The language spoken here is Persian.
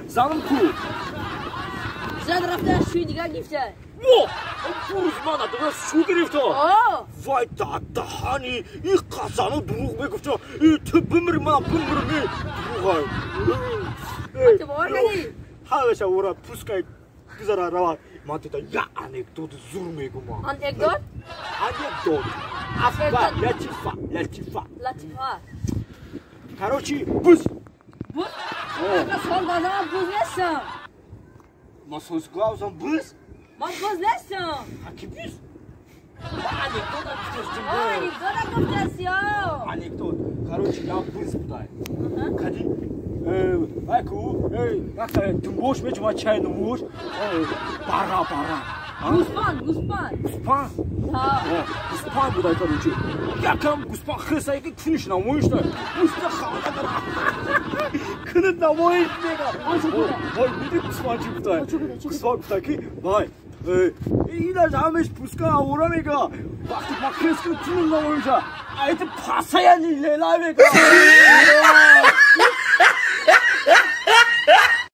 زنم کو زن رفته شوی دیگر گفته بروز من درست شو گرفته وای دهانی این قصانو دروغ بگفته تو بمری من بمرمی دروغ های تو باور کنی حالش اورا پوسکای گذاره روا من دیتا یا انکدوت زور میگم انکدوت؟ انکدوت افبا لطیفه کاروچی بوز بوز؟ من سال دادم بوز نیستم ما سوز گاوزم بوز؟ من بوز نیستم کی بوز؟ انکدوت انکدوت گفته یا انکدوت کاروچی یا بوز بودای کدی Айку, как-то думаешь, ведь мы чай думаешь? Пара. Гуспан? Да. Гуспан будай, короче. Я кам Гуспан хесайки куниш намоешь, да? Гуспан хавада. Кунит намоешь, нега. Ой, види Гуспанчик будай. Гуспан будай ки, бай. Ина замеш пуска аура мега. Вақти ма хески кунит намоешь, а это пасаяни лелай мега.